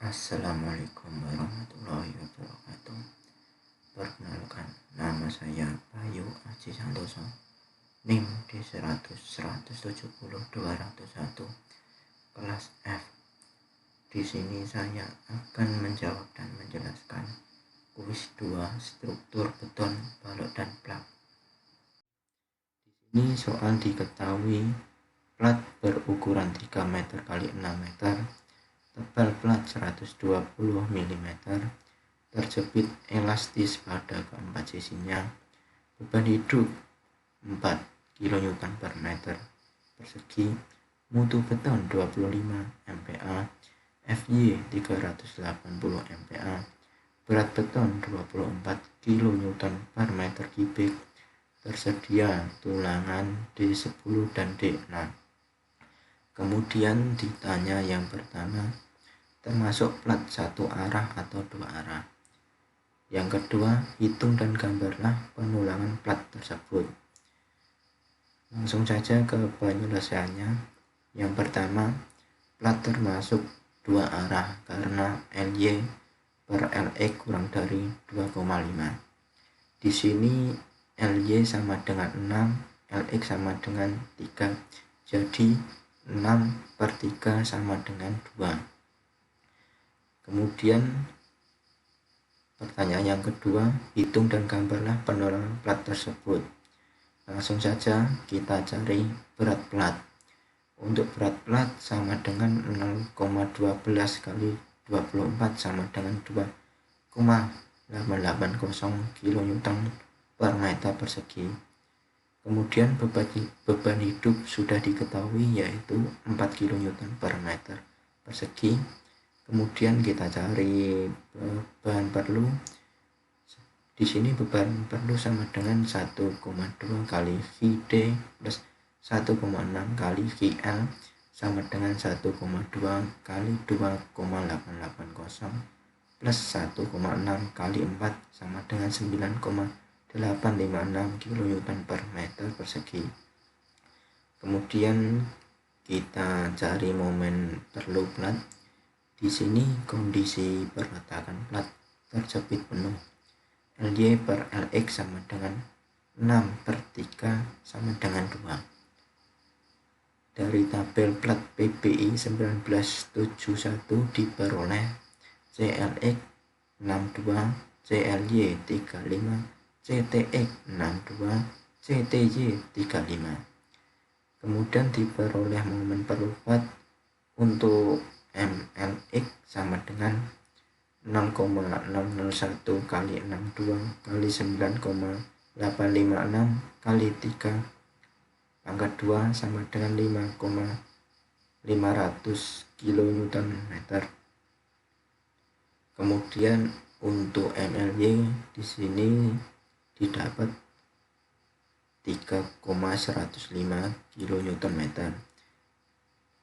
Assalamualaikum warahmatullahi wabarakatuh. Perkenalkan, nama saya Bayu Aji Santoso, NIM D100170201, kelas F. Di sini saya akan menjawab dan menjelaskan kuis 2 struktur beton, balok dan plak. Ini soal diketahui plat berukuran 3 meter x 6 meter, tebal plat 120 mm, terjepit elastis pada keempat sisinya, beban hidup 4 kN per meter persegi, mutu beton 25 MPa, FY 380 MPa, berat beton 24 kN per meter kubik, tersedia tulangan D10 dan D6. Kemudian ditanya yang pertama, termasuk plat satu arah atau dua arah. Yang kedua, hitung dan gambarlah penulangan plat tersebut. Langsung saja ke penyelesaiannya. Yang pertama, plat termasuk dua arah karena LY per LX kurang dari 2,5. Di sini LY sama dengan 6, LX sama dengan 3. Jadi 6/3 sama dengan 2. Kemudian pertanyaan yang kedua, hitung dan gambarlah penulangan plat tersebut. Langsung saja kita cari berat plat. Untuk berat plat sama dengan 0,12 kali 24 sama dengan 2,880 kN per meter persegi. Kemudian beban hidup sudah diketahui, yaitu 4 kN per meter persegi. Kemudian kita cari beban perlu. Di sini beban perlu sama dengan 1,2 kali VD plus 1,6 kali VL sama dengan 1,2 kali 2,880 plus 1,6 kali 4 sama dengan 9,856 kN per meter persegi. Kemudian kita cari momen perlu plat. Di sini kondisi perletakan plat terjepit penuh. LY per LX sama dengan 6/3 sama dengan 2. Dari tabel plat PBI 1971 diperoleh CLX 62, CLY 35, CTX 62, CTY 35. Kemudian diperoleh momen perlu plat untuk MLX sama dengan 0,601 kali 62 kali 9,856 kali 3 pangkat 2 sama dengan 5,500 kN. Kemudian untuk MLY di sini didapat 3,105 kN.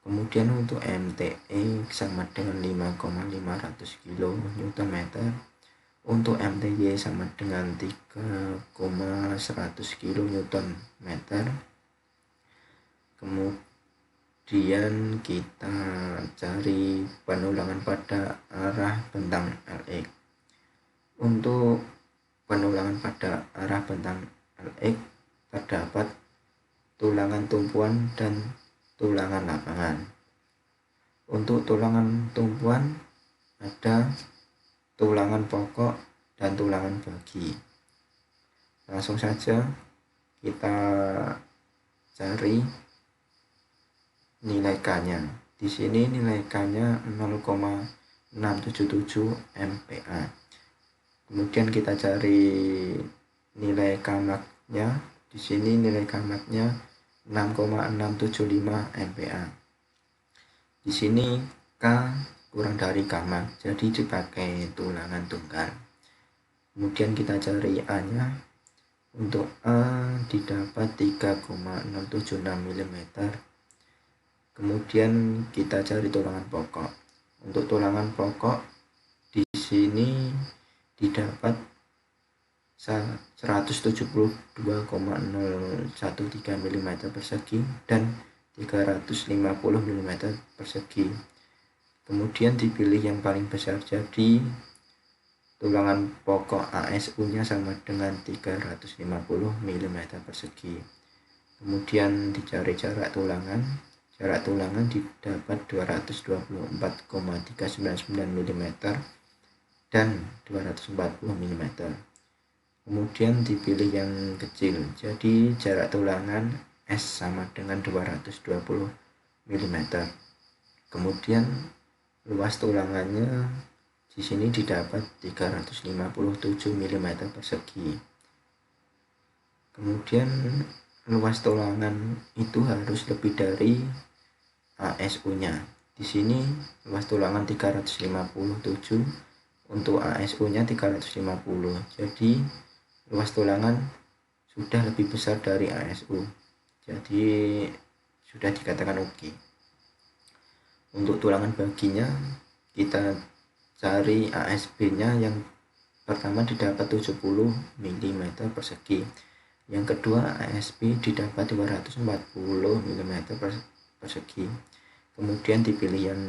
Kemudian untuk MTE sama dengan 5,500 kN. Untuk MTY sama dengan 3,100 kN. Kemudian kita cari penulangan pada arah bentang LX. Untuk penulangan pada arah bentang LX terdapat tulangan tumpuan dan tulangan lapangan. Untuk tulangan tumpuan ada tulangan pokok dan tulangan bagi. Langsung saja kita cari nilai K-nya. Di sini nilai K-nya 0,677 MPa. Kemudian kita cari nilai Kmax-nya. Di sini nilai Kmax-nya 6,675 MPa. Di sini K kurang dari Kmax, jadi dipakai tulangan tunggal. Kemudian kita cari A-nya. Untuk A didapat 3,676 mm. Kemudian kita cari tulangan pokok. Untuk tulangan pokok di sini didapat 172,013 mm persegi dan 350 mm persegi. Kemudian dipilih yang paling besar, jadi tulangan pokok ASU-nya sama dengan 350 mm persegi. Kemudian dicari jarak tulangan. Jarak tulangan didapat 224,399 mm dan 240 mm. Kemudian dipilih yang kecil, jadi jarak tulangan S sama dengan 220 mm. Kemudian luas tulangannya di sini didapat 357 mm persegi. Kemudian luas tulangan itu harus lebih dari ASU-nya. Di sini luas tulangan 357, untuk ASU-nya 350. Jadi luas tulangan sudah lebih besar dari ASU. Jadi sudah dikatakan oke. Untuk tulangan baginya kita cari ASB-nya. Yang pertama didapat 70 mm persegi. Yang kedua ASB didapat 240 mm persegi. Kemudian dipilih yang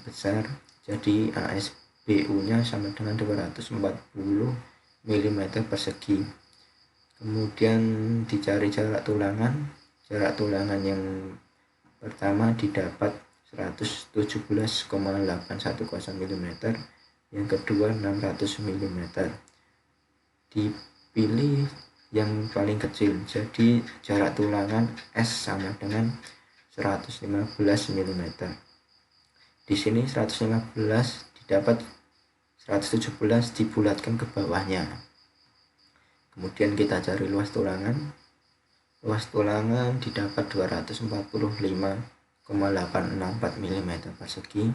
besar, jadi ASBU-nya sama dengan 240 mm persegi. Kemudian dicari jarak tulangan. Jarak tulangan yang pertama didapat 117,810 mm, yang kedua 600 mm. Dipilih yang paling kecil, jadi jarak tulangan S sama dengan 115 mm. Di sini 115 didapat 117 dibulatkan ke bawahnya. Kemudian kita cari luas tulangan. Luas tulangan didapat 245,864 mm persegi.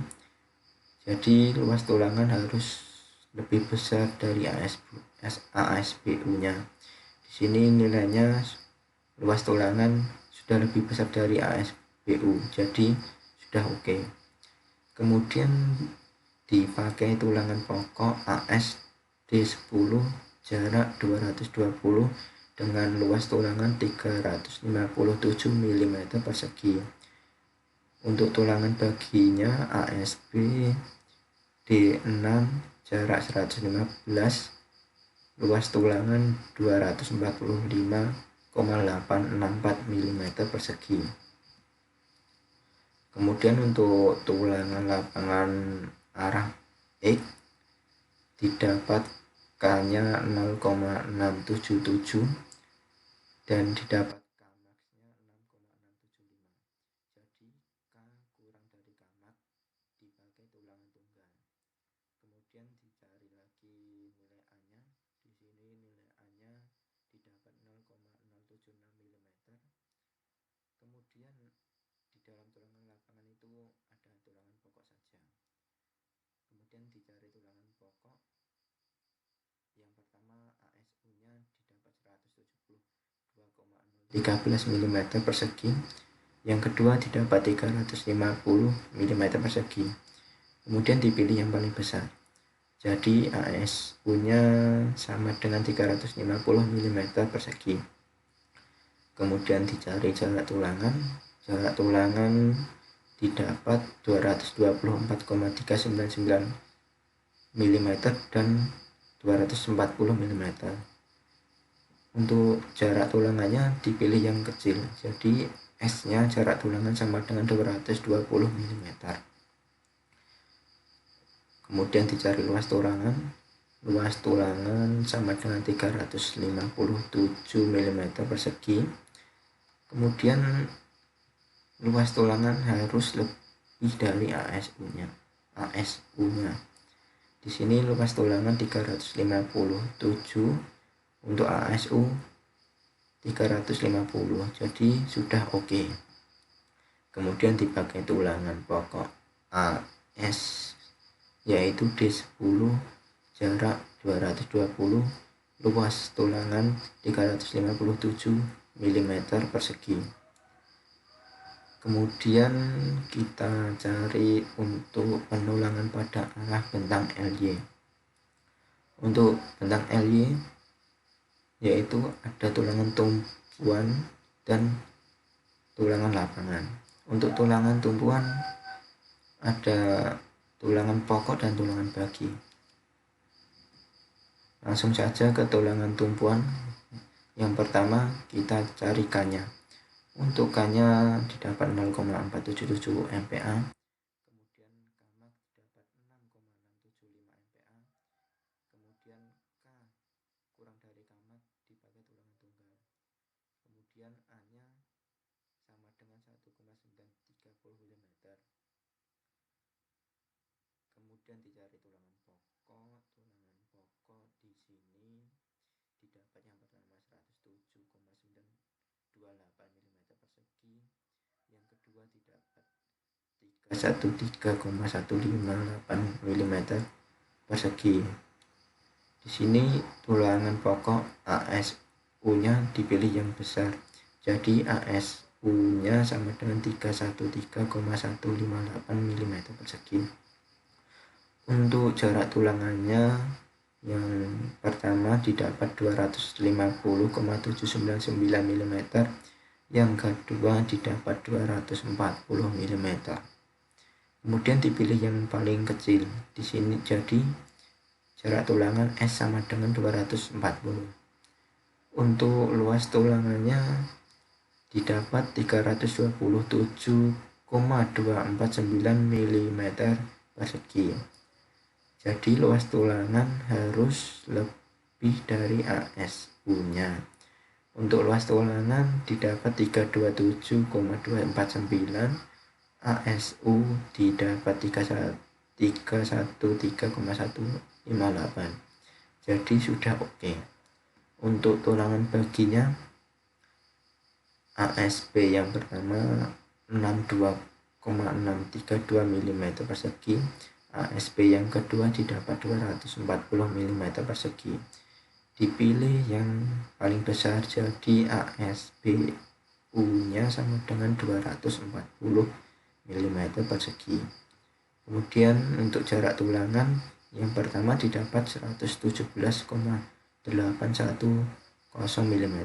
Jadi luas tulangan harus lebih besar dari ASBU-nya. Di sini nilainya luas tulangan sudah lebih besar dari ASBU, jadi sudah oke. Kemudian dipakai tulangan pokok AS D10 jarak 220 dengan luas tulangan 357 mm persegi. Untuk tulangan baginya ASB D6 jarak 115, luas tulangan 245,864 mm persegi. Kemudian untuk tulangan lapangan arah X didapat K-nya 0,677 dan didapat Kmax-nya 6,675. Jadi K kurang dari Kmax, dipakai tulangan tunggal. Kemudian dicari lagi nilai A-nya. Di sini nilai A-nya didapat 0,076 mm. Kemudian di dalam tulangan lapangan itu ada tulangan pokok saja. Kemudian dicari tulangan pokok. Yang pertama ASU-nya didapat 172,013 mm persegi. Yang kedua didapat 350 mm persegi. Kemudian dipilih yang paling besar. Jadi ASU-nya sama dengan 350 mm persegi. Kemudian dicari jarak tulangan. Jarak tulangan didapat 224,399 mm dan 240 mm. Untuk jarak tulangannya dipilih yang kecil, jadi S-nya jarak tulangan sama dengan 220 mm. Kemudian dicari luas tulangan. Luas tulangan sama dengan 357 mm persegi. Kemudian luas tulangan harus lebih dari ASU-nya. Di sini luas tulangan 357, untuk ASU 350, jadi sudah oke. Kemudian dipakai tulangan pokok AS yaitu D10 jarak 220, luas tulangan 357 mm persegi. Kemudian kita cari untuk penulangan pada arah bentang LY. Untuk bentang LY yaitu ada tulangan tumpuan dan tulangan lapangan. Untuk tulangan tumpuan ada tulangan pokok dan tulangan bagi. Langsung saja ke tulangan tumpuan. Yang pertama kita cari K-nya. Untuk K-nya didapat 0,477 MPa. Kemudian Kmax didapat 6,675 MPa. Kemudian K kurang dari Kmax dipakai tulangan tunggal. Kemudian A-nya sama dengan 1,930 mm. Kemudian dicari tulangan pokok. Tulangan pokok di sini didapat yang pertama 107,928 mm persegi. Yang kedua didapat 313,158 mm persegi. Di sini tulangan pokok ASU-nya dipilih yang besar. Jadi ASU-nya sama dengan 313,158 mm persegi. Untuk jarak tulangannya yang pertama didapat 250,799 mm, yang kedua didapat 240 mm. Kemudian dipilih yang paling kecil. Di sini jadi jarak tulangan S sama dengan 240. Untuk luas tulangannya didapat 327,249 mm persegi. Jadi luas tulangan harus lebih dari ASU-nya. Untuk luas tulangan didapat 327,249, ASU didapat 313,158. Jadi sudah oke. Untuk tulangan baginya ASB yang pertama 62,632 mm persegi, ASB yang kedua didapat 240 mm persegi. Dipilih yang paling besar, jadi ASBU-nya sama dengan 240 mm persegi. Kemudian untuk jarak tulangan yang pertama didapat 117,810 mm.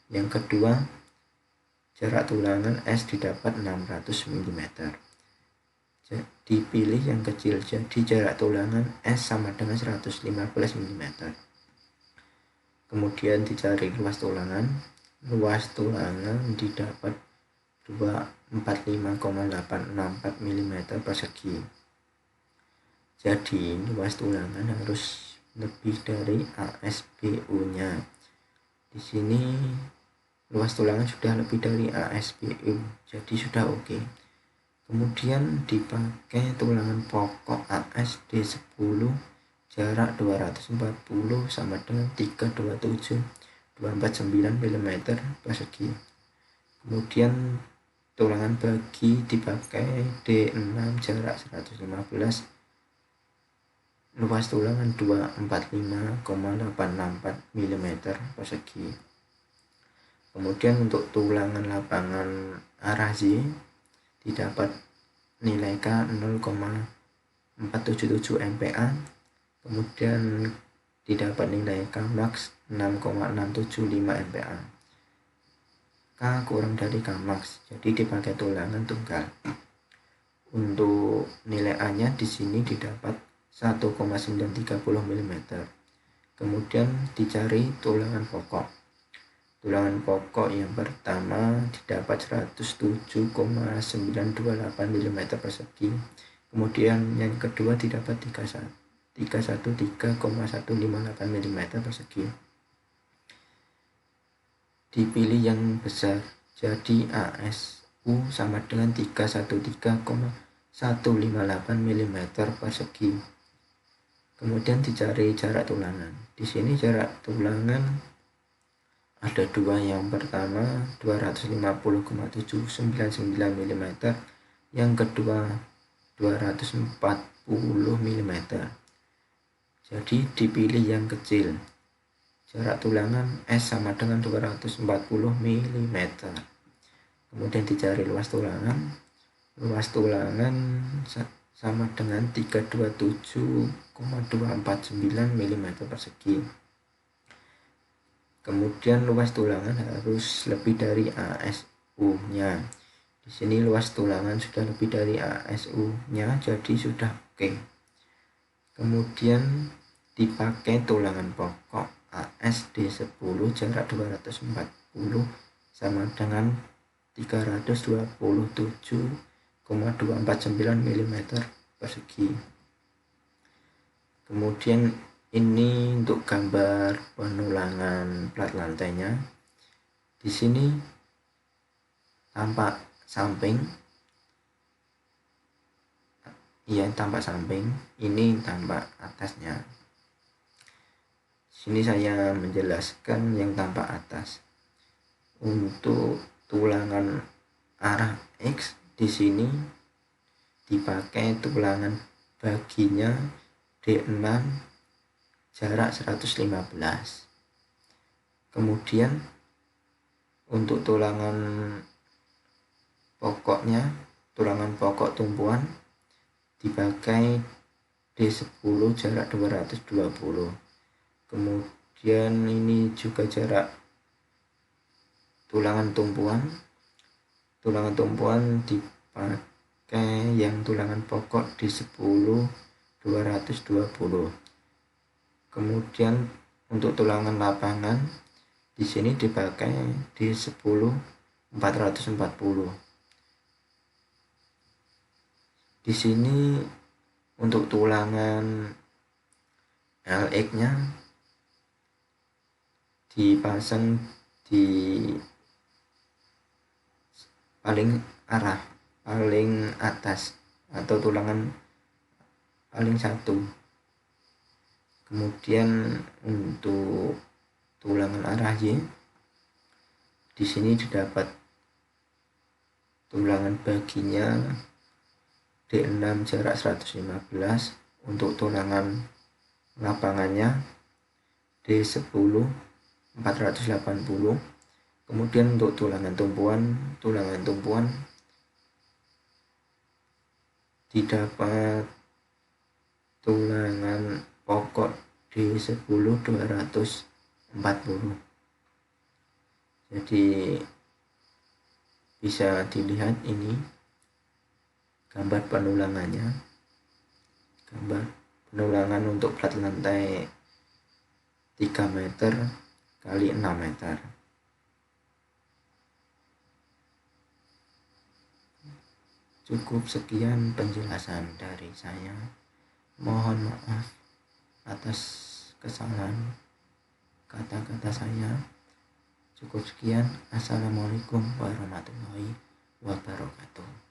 Yang kedua jarak tulangan S didapat 600 mm. Dipilih yang kecil, jadi jarak tulangan S sama dengan 115 mm. Kemudian dicari luas tulangan. Luas tulangan didapat 245,864 mm persegi. Jadi luas tulangan harus lebih dari ASBU-nya. Di sini luas tulangan sudah lebih dari ASBU, jadi sudah oke. Kemudian dipakai tulangan pokok ASD10, jarak 240 sama dengan 327,249 mm persegi. Kemudian tulangan bagi dipakai D6, jarak 115, luas tulangan 245,864 mm persegi. Kemudian untuk tulangan lapangan arah Z didapat nilai K 0,477 MPa. Kemudian didapat nilai Kmax 6,675 MPa. K kurang dari Kmax, jadi dipakai tulangan tunggal. Untuk nilai A-nya di sini didapat 1,930 mm. Kemudian dicari tulangan pokok. Tulangan pokok yang pertama didapat 107,928 mm persegi. Kemudian yang kedua didapat 313,158 mm persegi. Dipilih yang besar, jadi ASU sama dengan 313,158 mm persegi. Kemudian dicari jarak tulangan. Di sini jarak tulangan ada dua. Yang pertama 250,799 mm, yang kedua 240 mm. Jadi dipilih yang kecil. Jarak tulangan S sama dengan 240 mm. Kemudian dicari luas tulangan. Luas tulangan sama dengan 327,249 mm persegi. Kemudian luas tulangan harus lebih dari ASU-nya. Di sini luas tulangan sudah lebih dari ASU-nya, jadi sudah oke. Kemudian dipakai tulangan pokok AS D10 jarak 240 sama dengan 327,249 mm persegi. Kemudian ini untuk gambar penulangan plat lantainya. Di sini tampak samping, tampak samping, ini tampak atasnya. Sini saya menjelaskan yang tampak atas. Untuk tulangan arah X di sini dipakai tulangan baginya D6 jarak 115. Kemudian untuk tulangan pokoknya, tulangan pokok tumpuan dipakai D10 jarak 220. Kemudian ini juga jarak tulangan tumpuan. Tulangan tumpuan dipakai yang tulangan pokok D10 220. Kemudian untuk tulangan lapangan di sini dipakai D10 440. Di sini untuk tulangan LX-nya dipasang di paling atas atau tulangan paling satu. Kemudian untuk tulangan arah Y di sini didapat tulangan baginya D6 jarak 115. Untuk tulangan lapangannya D10 480. Kemudian untuk tulangan tumpuan didapat tulangan pokok D10 240. Jadi bisa dilihat ini gambar penulangannya, gambar penulangan untuk plat lantai 3 meter kali 6 meter. Cukup sekian penjelasan dari saya. Mohon maaf atas kesalahan kata-kata saya. Cukup sekian. Assalamualaikum warahmatullahi wabarakatuh.